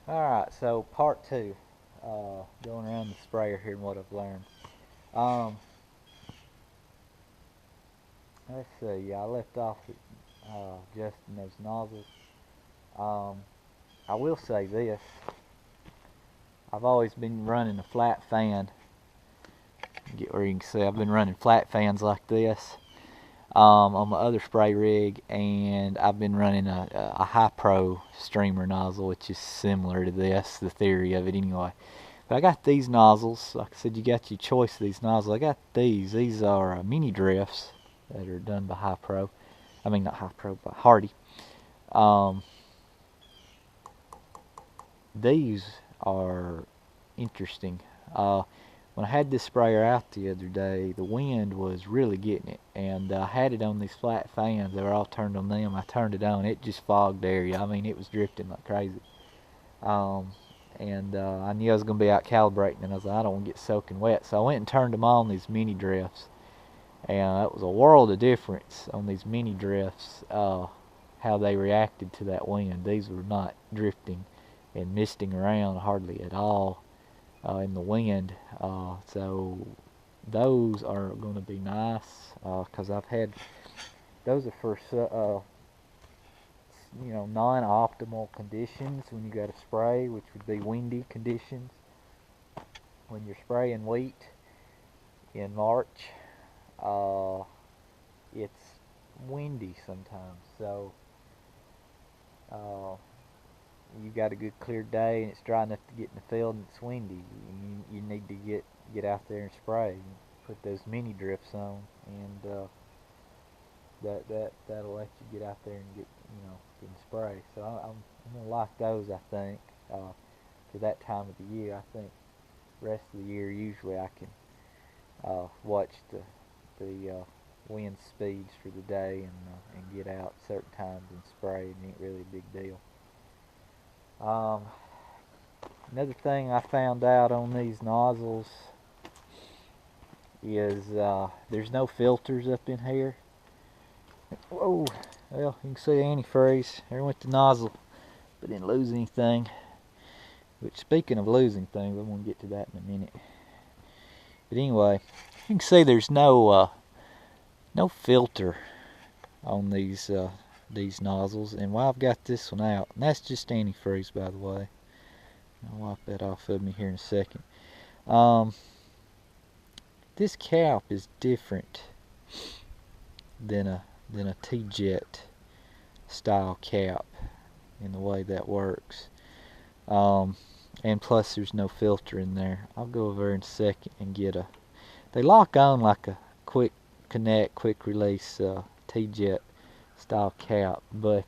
Alright, so part two. Going around the sprayer here and what I've learned. Um, let's see, I left off at adjusting those nozzles. Um, I will say this. I've always been running a flat fan. Get where you can see I've been running flat fans like this on my other spray rig, and I've been running a high pro streamer nozzle, which is similar to this, the theory of it anyway. But I got these nozzles. Like I said, you got your choice of these nozzles. I got these. These are mini drifts that are done by High Pro. I mean, not High Pro, but Hardi. Um, these are interesting. When I had this sprayer out the other day, the wind was really getting it, and I had it on these flat fans. They were all turned on them. I turned it on. It just fogged the area. I mean, it was drifting like crazy. Um, and I knew I was going to be out calibrating, and I was like, I don't want to get soaking wet. So I went and turned them on, these mini drifts, and it was a world of difference on these mini drifts, how they reacted to that wind. These were not drifting and misting around hardly at all in the wind. So those are going to be nice because I've had those are for non-optimal conditions when you got to spray, which would be windy conditions. When you're spraying wheat in March, it's windy sometimes, so uh, you got a good clear day and it's dry enough to get in the field and it's windy. You need to get out there and spray. Put those mini drifts on, and that'll let you get out there and get spray. So I'm gonna like those. I think for that time of the year. I think rest of the year usually I can watch the wind speeds for the day and get out certain times and spray. It ain't really a big deal. Um, Another thing I found out on these nozzles is there's no filters up in here. Whoa, well, you can see antifreeze. There went the nozzle, but didn't lose anything. Which, speaking of losing things, I'm going to get to that in a minute. But anyway, you can see there's no filter on these nozzles. And while I've got this one out, and that's just antifreeze, by the way. I'll wipe that off of me here in a second. This cap is different than a T-jet style cap in the way that works. And plus there's no filter in there. I'll go over in a second and get they lock on like a quick connect, quick release T-jet style cap, but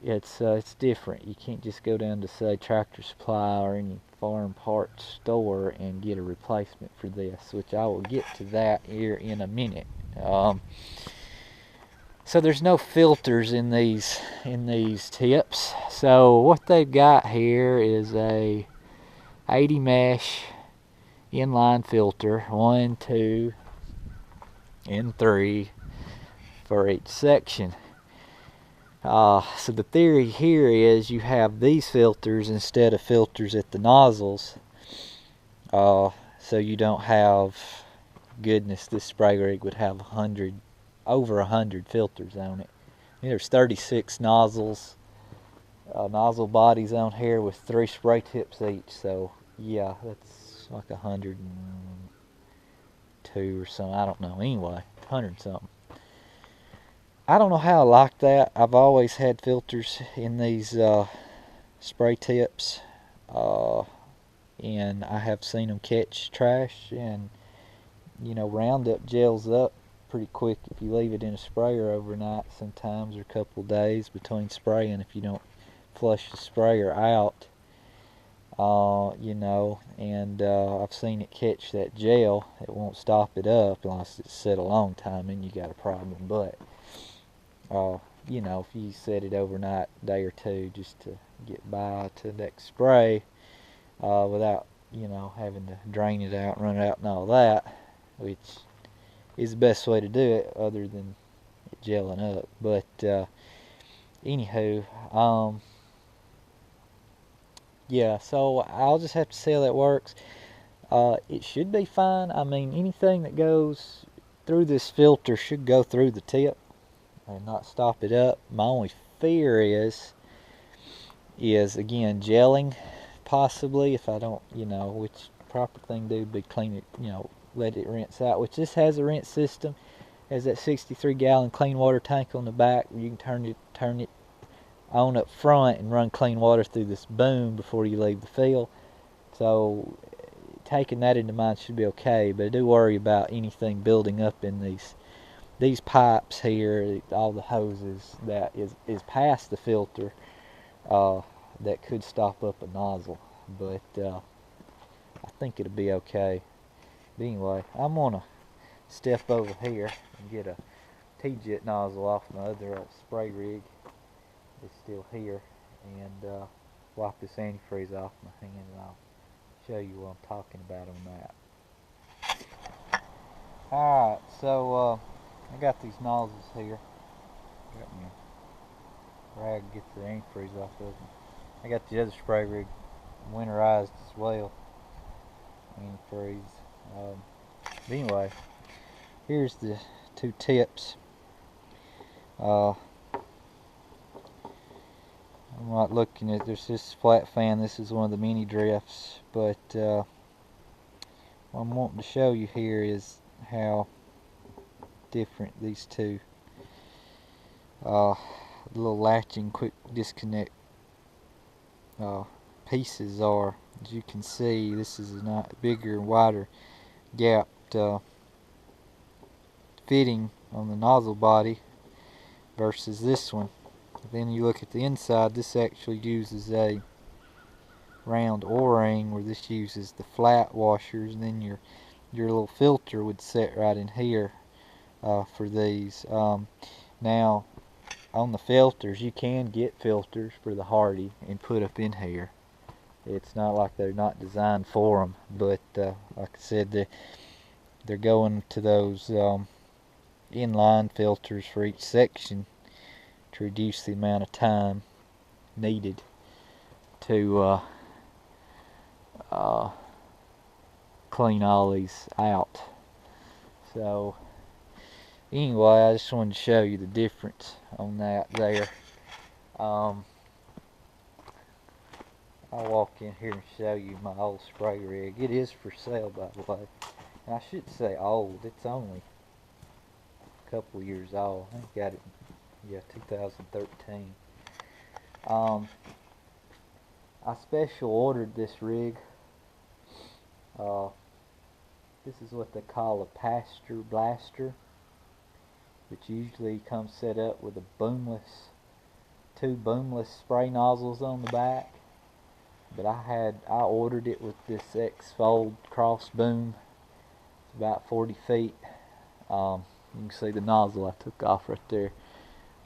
it's different. You can't just go down to, say, Tractor Supply or any farm parts store and get a replacement for this, which I will get to that here in a minute. So there's no filters in these tips. So what they've got here is a 80 mesh inline filter, 1, 2, and 3 for each section. So the theory here is you have these filters instead of filters at the nozzles, so you don't have, goodness, this spray rig would have over 100 filters on it. There's 36 nozzle bodies on here with 3 spray tips each, so yeah, that's like 102 or something. I don't know. Anyway, 100 something. I don't know how I like that. I've always had filters in these spray tips, and I have seen them catch trash, and Roundup gels up pretty quick if you leave it in a sprayer overnight sometimes, or a couple of days between spraying if you don't flush the sprayer out. And I've seen it catch that gel. It won't stop it up unless it's set a long time and you got a problem. But if you set it overnight, a day or two, just to get by to the next spray without having to drain it out, run it out, and all that, which is the best way to do it other than it gelling up. But Anywho, yeah, so I'll just have to see how that works. It should be fine. I mean, anything that goes through this filter should go through the tip and not stop it up. My only fear is again gelling, possibly, if I don't, which proper thing to do would be clean it, let it rinse out, which this has a rinse system. Has that 63-gallon clean water tank on the back where you can turn it on up front and run clean water through this boom before you leave the field. So taking that into mind should be okay, but I do worry about anything building up in these pipes here, all the hoses that is past the filter, that could stop up a nozzle. But I think it'll be okay. But anyway, I'm gonna step over here and get a T-jet nozzle off my other spray rig. It's still here, and wipe this antifreeze off my hand, and I'll show you what I'm talking about on that. Alright, so I got these nozzles here. Got me a rag to get the antifreeze off of them. I got the other spray rig winterized as well. Antifreeze. But anyway, here's the two tips. I'm not looking at, there's this flat fan. This is one of the mini drifts, but what I'm wanting to show you here is how different these two little latching quick disconnect pieces are. As you can see, this is a bigger and wider gapped fitting on the nozzle body versus this one. Then you look at the inside, this actually uses a round O-ring, where this uses the flat washers, and then your little filter would sit right in here for these. Now on the filters, you can get filters for the Hardi and put up in here. It's not like they're not designed for them, but like I said, they're going to those inline filters for each section to reduce the amount of time needed to clean all these out. So anyway, I just wanted to show you the difference on that there. I'll walk in here and show you my old spray rig. It is for sale, by the way. And I should say old. It's only a couple years old. I think I got it, yeah, 2013. I special ordered this rig. This is what they call a pasture blaster, which usually comes set up with two boomless spray nozzles on the back. But I ordered it with this X-fold cross boom. It's about 40 feet. You can see the nozzle I took off right there.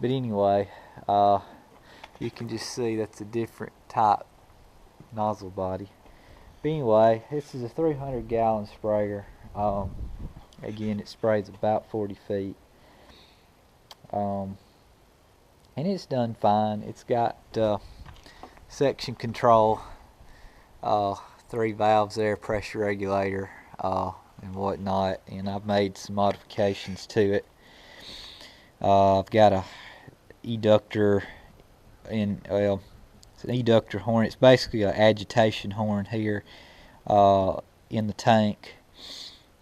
But anyway, you can just see that's a different type nozzle body. But anyway, this is a 300-gallon sprayer. Again, it sprays about 40 feet. And it's done fine. It's got section control, 3 valves there, pressure regulator, and whatnot. And I've made some modifications to it. I've got a eductor it's an eductor horn. It's basically an agitation horn here in the tank.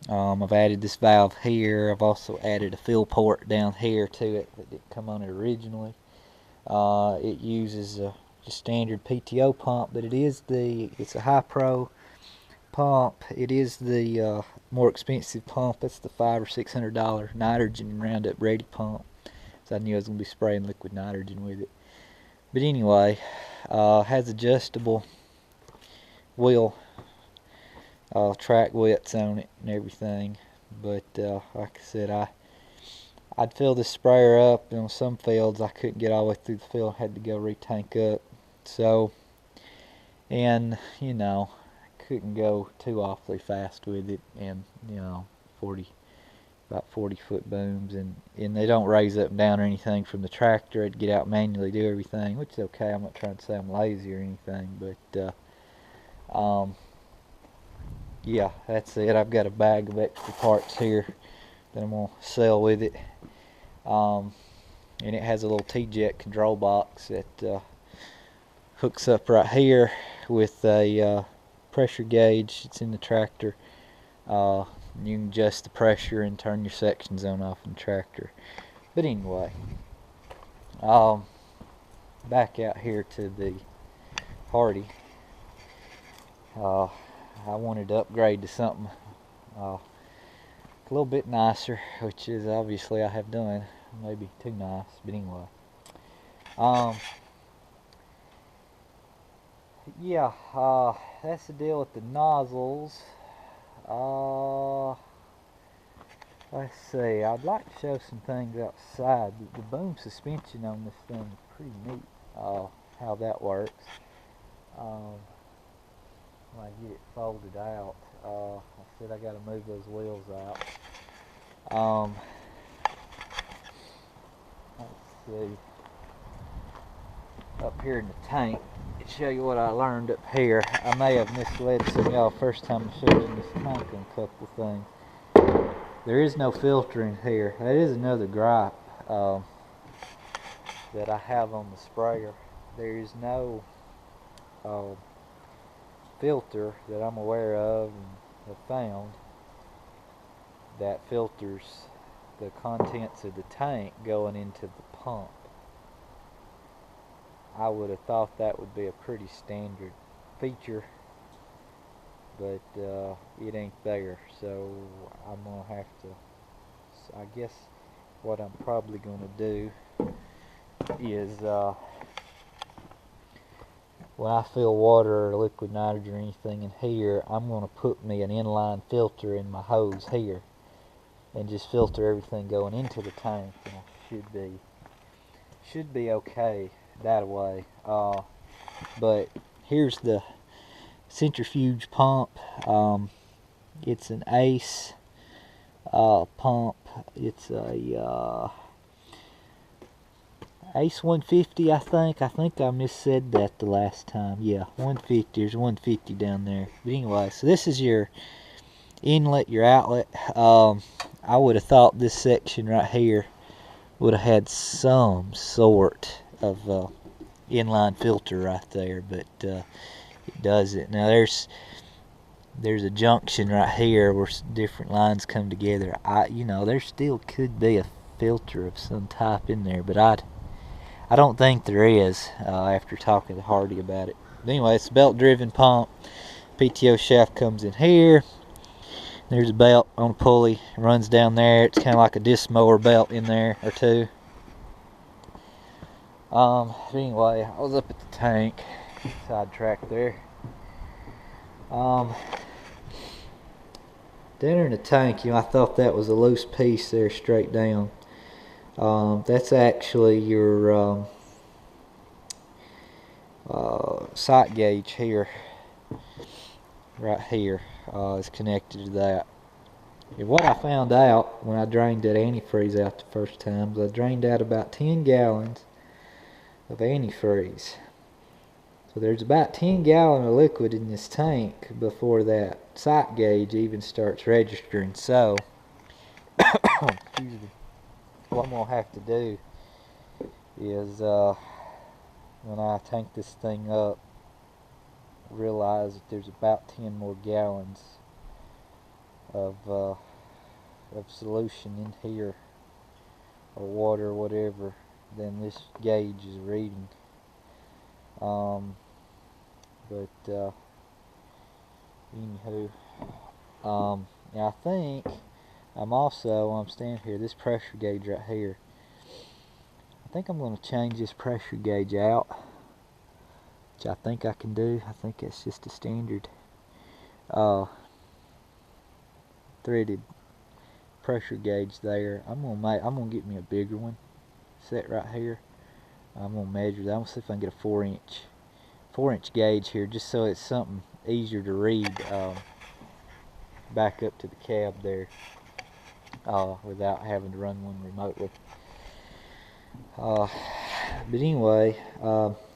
I've added this valve here. I've also added a fill port down here to it that didn't come on it originally. It uses a just standard PTO pump, but it's a high pro pump. It is the more expensive pump. It's the $500 or $600 nitrogen and Roundup Ready pump. So I knew I was going to be spraying liquid nitrogen with it. But anyway, has adjustable wheel track widths on it and everything. But like I said, I'd fill this sprayer up. On some fields I couldn't get all the way through the field. I had to go re-tank up. So, and couldn't go too awfully fast with it, and 40 about 40-foot booms, and they don't raise up and down or anything from the tractor. I'd get out manually, do everything, which is okay. I'm not trying to say I'm lazy or anything, but yeah, that's it. I've got a bag of extra parts here that I'm gonna sell with it, and it has a little T-jet control box that hooks up right here with a pressure gauge. It's in the tractor. You can adjust the pressure and turn your section zone off in the tractor. But anyway, back out here to the Hardy. I wanted to upgrade to something a little bit nicer, which is obviously I have done. Maybe too nice, but anyway. Yeah, that's the deal with the nozzles. Let's see, I'd like to show some things outside. The boom suspension on this thing is pretty neat, how that works. When I get it folded out, I said I got to move those wheels out. Let's see, up here in the tank, to show you what I learned up here. I may have misled some of y'all first time I showed you this tank on a couple of things. There is no filtering here. That is another gripe that I have on the sprayer. There is no filter that I'm aware of and have found that filters the contents of the tank going into the pump. I would have thought that would be a pretty standard feature, but it ain't there, so I'm gonna have to, I guess what I'm probably gonna do is when I fill water or liquid nitrogen or anything in here, I'm gonna put me an inline filter in my hose here and just filter everything going into the tank, and I should be okay that way. But here's the centrifuge pump. It's an Ace pump. It's a Ace 150, I think. I think I missaid that the last time. Yeah, 150. There's 150 down there. But anyway, so this is your inlet, your outlet. I would have thought this section right here would have had some sort of inline filter right there, but it doesn't. Now there's a junction right here where different lines come together. There still could be a filter of some type in there, but I don't think there is after talking to Hardy about it. But anyway, it's a belt-driven pump. PTO shaft comes in here. There's a belt on a pulley, it runs down there. It's kind of like a disc mower belt in there or two. Anyway, I was up at the tank, sidetracked there. Down in the tank, I thought that was a loose piece there straight down. That's actually your sight gauge here, right here, is connected to that. And what I found out when I drained that antifreeze out the first time was I drained out about 10 gallons of antifreeze. So there's about 10 gallons of liquid in this tank before that sight gauge even starts registering. So, excuse me, what I'm going to have to do is, when I tank this thing up, realize that there's about 10 more gallons of solution in here, or water or whatever, than this gauge is reading. Anywho, I think I'm standing here, this pressure gauge right here, I think I'm going to change this pressure gauge out, which I think I can do. I think it's just a standard threaded pressure gauge there. I'm gonna get me a bigger one, set right here. I'm gonna measure that. I'm gonna see if I can get a 4-inch gauge here, just so it's something easier to read back up to the cab there. without having to run one remotely. But anyway,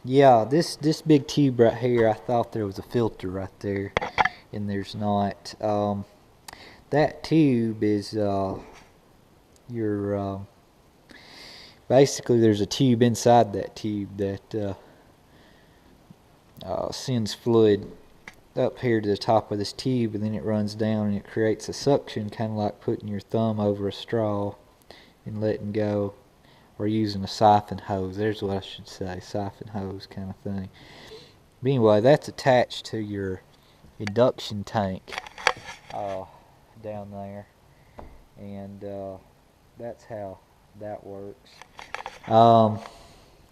yeah, this big tube right here, I thought there was a filter right there, and there's not. That tube is your basically there's a tube inside that tube that sends fluid up here to the top of this tube, and then it runs down and it creates a suction, kind of like putting your thumb over a straw and letting go, or using a siphon hose. There's what I should say, siphon hose kind of thing. But anyway, that's attached to your induction tank down there, and that's how that works.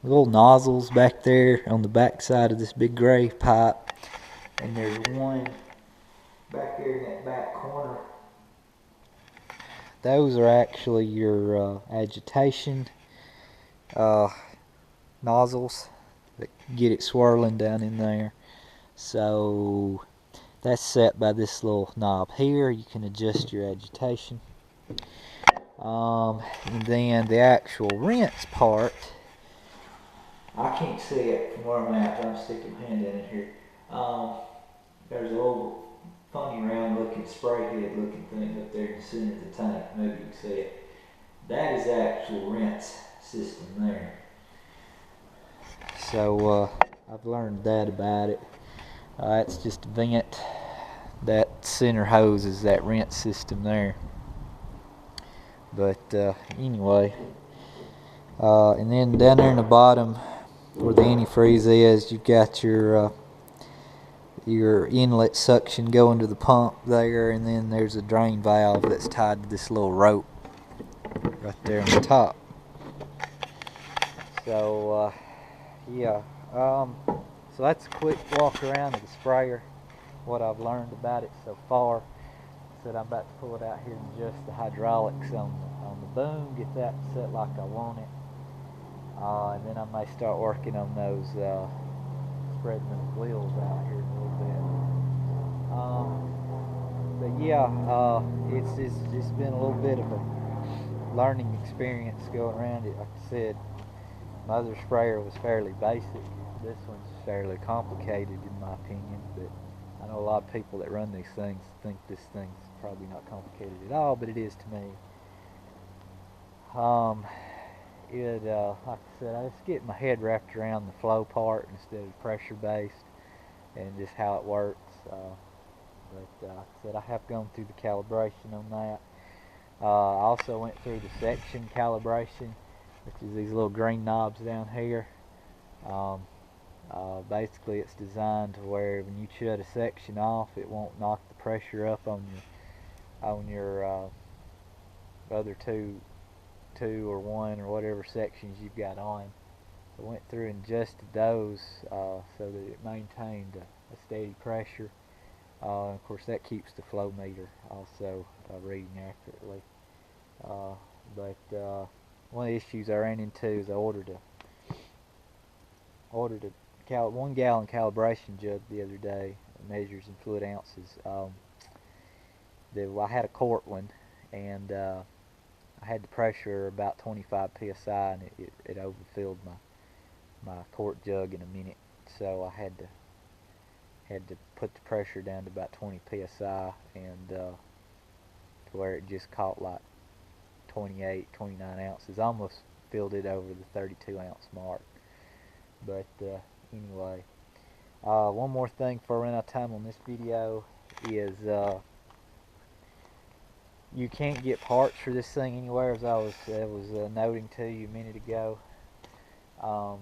Little nozzles back there on the back side of this big gray pipe, and there's one back there in that back corner. Those are actually your agitation nozzles that get it swirling down in there. So that's set by this little knob here. You can adjust your agitation. And then the actual rinse part, I can't see it from where I'm at, but I'm sticking my hand in here. There's a little funny round looking spray head looking thing up there in the center of the tank. Maybe you can see it. That is the actual rinse system there. So I've learned that about it. It's just a vent. That center hose is that rinse system there. But anyway, and then down there in the bottom where the antifreeze is, you've got your inlet suction going to the pump there, and then there's a drain valve that's tied to this little rope right there on the top. So yeah, so that's a quick walk around of the sprayer, what I've learned about it so far. Said I'm about to pull it out here and adjust the hydraulics on the boom, get that set like I want it, and then I may start working on those spreading those wheels out here a little bit. But yeah, it's been a little bit of a learning experience going around it. Like I said, my other sprayer was fairly basic. This one's fairly complicated in my opinion, but I know a lot of people that run these things think this thing's probably not complicated at all, but it is to me. Like I said, I just get my head wrapped around the flow part instead of pressure based, and just how it works. But like I said, I have gone through the calibration on that. I also went through the section calibration, which is these little green knobs down here. Basically, it's designed to where when you shut a section off, it won't knock the pressure up on your other two or one or whatever sections you've got on. So I went through and adjusted those so that it maintained a steady pressure. Of course, that keeps the flow meter also reading accurately. But one of the issues I ran into is I ordered a 1 gallon calibration jug the other day. It measures in fluid ounces. I had a quart one, and I had the pressure about 25 psi, and it overfilled my quart jug in a minute. So I had to put the pressure down to about 20 psi, and to where it just caught like 28, 29 ounces. Almost filled it over the 32 ounce mark. But anyway, one more thing before I run out of time on this video is you can't get parts for this thing anywhere, as I was noting to you a minute ago. Can't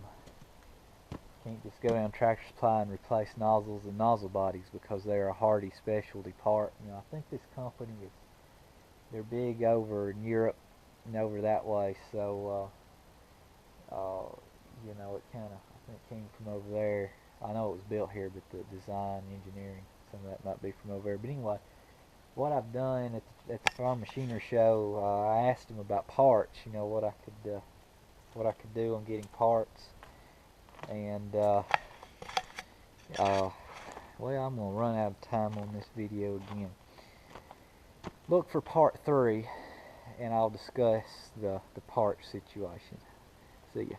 just go down Tractor Supply and replace nozzles and nozzle bodies because they're a Hardi specialty part. You know, I think this company they're big over in Europe and over that way, so you know, it kind of, I think, came from over there. I know it was built here, but the design, engineering, some of that might be from over there. But anyway, what I've done at the Farm Machinery Show, I asked them about parts. You know, what I could do on getting parts, and well, I'm gonna run out of time on this video again. Look for part 3. and I'll discuss the part situation. See ya.